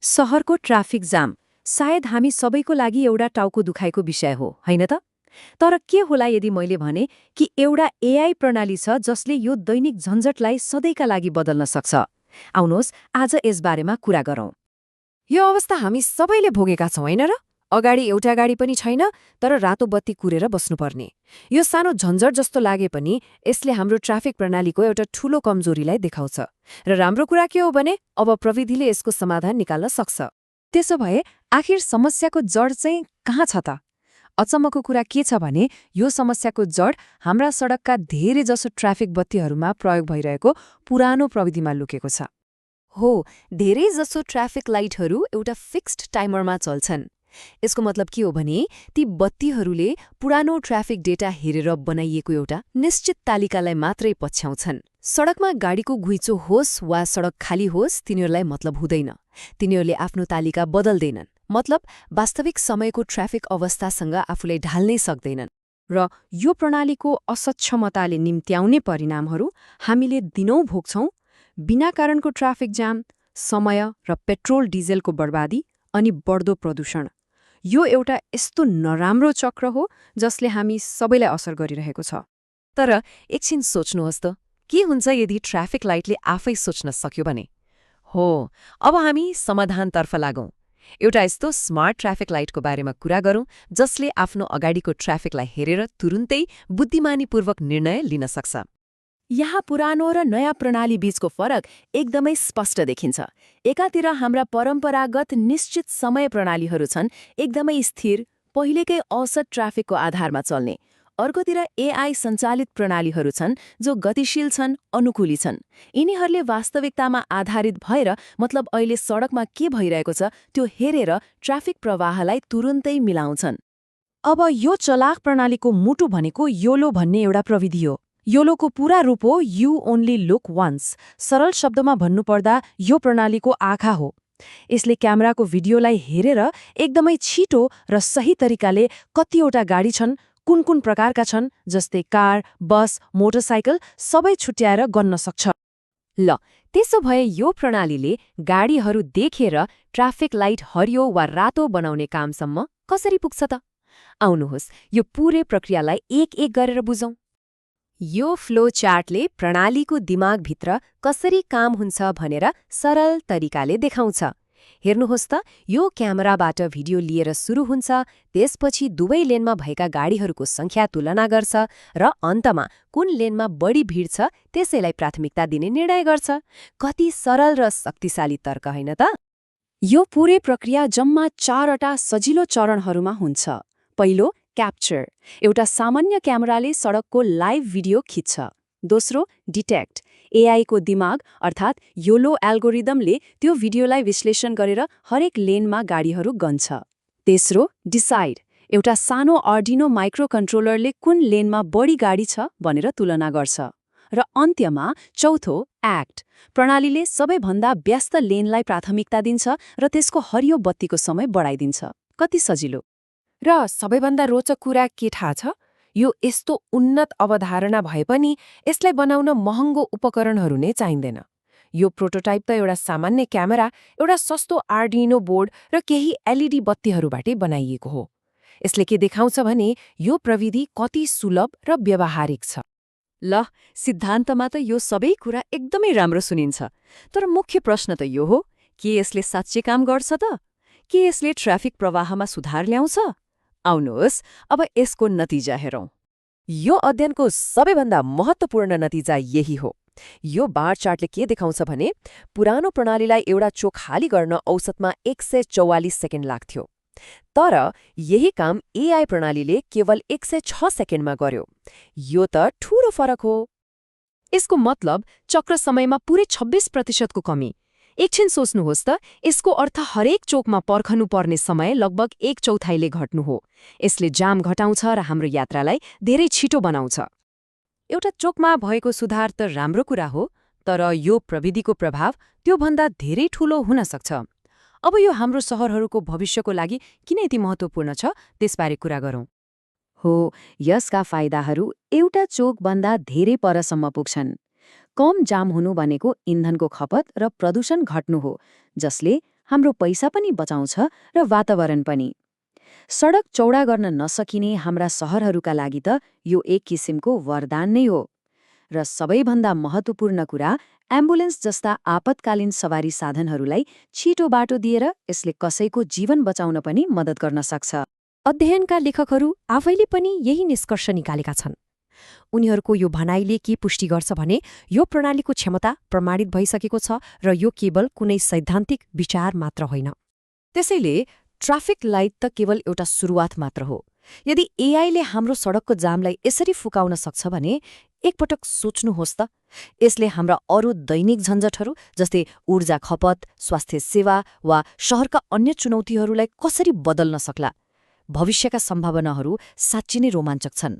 सहरको traffic jam सायद हामी सबैको लागि एउटा टाउको दुखाइको विषय हो होइन त? तर के होला यदि मैले भने कि एउटा एआई प्रणाली छ जसले यो दैनिक झन्झटलाई सधैँका लागि बदल्न सक्छ? आउनुहोस् आज यसबारेमा कुरा गरौँ। यो अवस्था हामी सबैले भोगेका छौँ होइन र? अगाडि एउटा गाडी पनि छैन, तर रातो बत्ती कुरेर बस्नुपर्ने। यो सानो झन्झट जस्तो लागे पनि यसले हाम्रो ट्राफिक प्रणालीको एउटा ठूलो कमजोरीलाई देखाउँछ। र राम्रो कुरा के हो भने अब प्रविधिले यसको समाधान निकाल्न सक्छ। त्यसो भए आखिर समस्याको जड चाहिँ कहाँ छ त? अचम्मको कुरा के छ भने यो समस्याको जड हाम्रा सडकका धेरैजसो ट्राफिक बत्तीहरूमा प्रयोग भइरहेको पुरानो प्रविधिमा लुकेको छ। हो, धेरैजसो ट्राफिक लाइटहरू एउटा फिक्स्ड टाइमरमा चल्छन्। यसको मतलब के हो भने ती बत्तीहरूले पुरानो ट्राफिक डेटा हेरेर बनाइएको एउटा निश्चित तालिकालाई मात्रै पछ्याउँछन्। सडकमा गाडीको घुइँचो होस् वा सडक खाली होस्, तिनीहरूलाई मतलब हुँदैन। तिनीहरूले आफ्नो तालिका बदल्दैनन्, मतलब वास्तविक समयको ट्राफिक अवस्थासँग आफूलाई ढाल्नै सक्दैनन्। र यो प्रणालीको असक्षमताले निम्त्याउने परिणामहरू हामीले दिनौं भोग्छौं। बिना कारणको ट्राफिक जाम, समय र पेट्रोल डिजेलको बर्बादी अनि बढ्दो प्रदूषण। यो एउटा यस्तो नराम्रो चक्र हो जसले हामी सबैलाई असर गरिरहेको छ। तर एकछिन सोच्नुहोस् त, के हुन्छ यदि ट्राफिक लाइटले आफै सोच्न सक्यो भने? हो, अब हामी समाधानतर्फ लागौं। एउटा यस्तो स्मार्ट ट्राफिक लाइटको बारेमा कुरा गरौं जसले आफ्नो अगाडिको ट्राफिकलाई हेरेर तुरुन्तै बुद्धिमानीपूर्वक निर्णय लिन सक्छ। यहाँ पुरानो र नयाँ प्रणाली बीचको फरक एकदमै स्पष्ट देखिन्छ। एकातिर हाम्रा परम्परागत निश्चित समय प्रणालीहरू छन्, एकदमै स्थिर, पहिलेकै औसत ट्राफिकको आधारमा चल्ने। अर्कोतिर एआई सञ्चालित प्रणालीहरू छन् जो गतिशील छन्, अनुकूली छन्। यिनीहरूले वास्तविकतामा आधारित भएर, मतलब अहिले सडकमा के भइरहेको छ त्यो हेरेर ट्राफिक प्रवाहलाई तुरुन्तै मिलाउँछन्। अब यो चलाक प्रणालीको मुटु भनेको योलो भन्ने एउटा प्रविधि हो। योलोको पूरा रूप हो यू ओन्ली लुक वन्स। सरल शब्दमा भन्नुपर्दा यो प्रणालीको आँखा हो। यसले क्यामेराको भिडियोलाई हेरेर एकदमै छिटो र सही तरिकाले कतिवटा गाडी छन्, कुन कुन प्रकारका छन्, जस्तै कार, बस, मोटरसाइकल सबै छुट्याएर गन्न सक्छ। ल, त्यसो भए यो प्रणालीले गाडीहरू देखेर ट्राफिक लाइट हरियो वा रातो बनाउने कामसम्म कसरी पुग्छ त? आउनुहोस् यो पूरै प्रक्रियालाई एक एक गरेर बुझौं। यो फ्लो चार्टले प्रणालीको दिमागभित्र कसरी काम हुन्छ भनेर सरल तरिकाले देखाउँछ। हेर्नुहोस् त, यो क्यामेराबाट भिडियो लिएर सुरु हुन्छ, त्यसपछि दुवै लेनमा भएका गाडीहरूको संख्या तुलना गर्छ र अन्तमा कुन लेनमा बढी भिड छ त्यसैलाई प्राथमिकता दिने निर्णय गर्छ। कति सरल र शक्तिशाली तर्क होइन त? यो पूरै प्रक्रिया जम्मा 4वटा सजिलो चरणहरूमा हुन्छ। पहिलो, क्याप्चर। एउटा सामान्य क्यामेराले सडकको लाइभ भिडियो खिच्छ। दोस्रो, डिटेक्ट। एआईको दिमाग अर्थात् योलो एल्गोरिदमले त्यो भिडियोलाई विश्लेषण गरेर हरेक लेनमा गाडीहरू गन्छ। तेस्रो, डिसाइड। एउटा सानो आर्डिनो माइक्रो कन्ट्रोलरले कुन लेनमा बढी गाडी छ भनेर तुलना गर्छ। र अन्त्यमा चौथो, एक्ट। प्रणालीले सबैभन्दा व्यस्त लेनलाई प्राथमिकता दिन्छ र त्यसको हरियो बत्तीको समय बढाइदिन्छ। कति सजिलो! र सबैभन्दा रोचक कुरा के थाहा छ? यो यस्तो उन्नत अवधारणा भए पनि यसलाई बनाउन महँगो उपकरणहरू नै चाहिँदैन। यो प्रोटोटाइप त एउटा सामान्य क्यामेरा, एउटा सस्तो आर्डिनो बोर्ड र केही एलइडी बत्तीहरूबाटै बनाइएको हो। यसले के देखाउँछ भने यो प्रविधि कति सुलभ र व्यावहारिक छ। ल, सिद्धान्तमा त यो सबै कुरा एकदमै राम्रो सुनिन्छ, तर मुख्य प्रश्न त यो हो, के यसले साँच्चै काम गर्छ त? के यसले ट्राफिक प्रवाहमा सुधार ल्याउँछ? आउनुहोस् अब यसको नतिजा हेरौं। यो अध्ययनको सबैभन्दा महत्त्वपूर्ण नतिजा यही हो। यो बार चार्टले के देखाउँछ भने पुरानो प्रणालीलाई एउटा चोक खाली गर्न औसतमा 144 सेकेन्ड लाग्थ्यो। तर यही काम एआई प्रणालीले केवल 106 सेकेन्डमा गर्यो। यो त ठूलो फरक हो। यसको मतलब चक्र समयमा पुरै 26% को कमी। एकछिन सोच्नुहोस् त, यसको अर्थ हरेक चोकमा पर्खनुपर्ने समय लगभग 1/4ले घट्नु हो। यसले जाम घटाउँछ र हाम्रो यात्रालाई धेरै छिटो बनाउँछ। एउटा चोकमा भएको सुधार त राम्रो कुरा हो, तर यो प्रविधिको प्रभाव त्योभन्दा धेरै ठूलो हुन सक्छ। अब यो हाम्रो सहरहरूको भविष्यको लागि किन यति महत्त्वपूर्ण छ त्यसबारे कुरा गरौँ। हो, यसका फाइदाहरू एउटा चोकभन्दा धेरै परसम्म पुग्छन्। कम जाम हुनु भनेको इन्धनको खपत र प्रदूषण घट्नु हो, जसले हाम्रो पैसा पनि बचाउँछ र वातावरण पनि। सडक चौडा गर्न नसकिने हाम्रा शहरहरूका लागि त यो एक किसिमको वरदान नै हो। र सबैभन्दा महत्त्वपूर्ण कुरा, एम्बुलेन्स जस्ता आपतकालीन सवारी साधनहरूलाई छिटो बाटो दिएर यसले कसैको जीवन बचाउन पनि मद्दत गर्न सक्छ। अध्ययनका लेखकहरू आफैले पनि यही निष्कर्ष निकालेका छन्। उनीहरूको यो भनाइले के पुष्टि गर्छ भने यो प्रणालीको क्षमता प्रमाणित भइसकेको छ र यो केवल कुनै सैद्धान्तिक विचार मात्र होइन। त्यसैले ट्राफिक लाइट त केवल एउटा सुरुवात मात्र हो। यदि एआईले हाम्रो सडकको जामलाई यसरी फुकाउन सक्छ भने एकपटक सोच्नुहोस् त, यसले हाम्रा अरू दैनिक झन्झटहरू जस्तै ऊर्जा खपत, स्वास्थ्य सेवा वा शहरका अन्य चुनौतीहरूलाई कसरी बदल्न सक्ला। भविष्यका सम्भावनाहरू साँच्चै नै रोमाञ्चक छन्।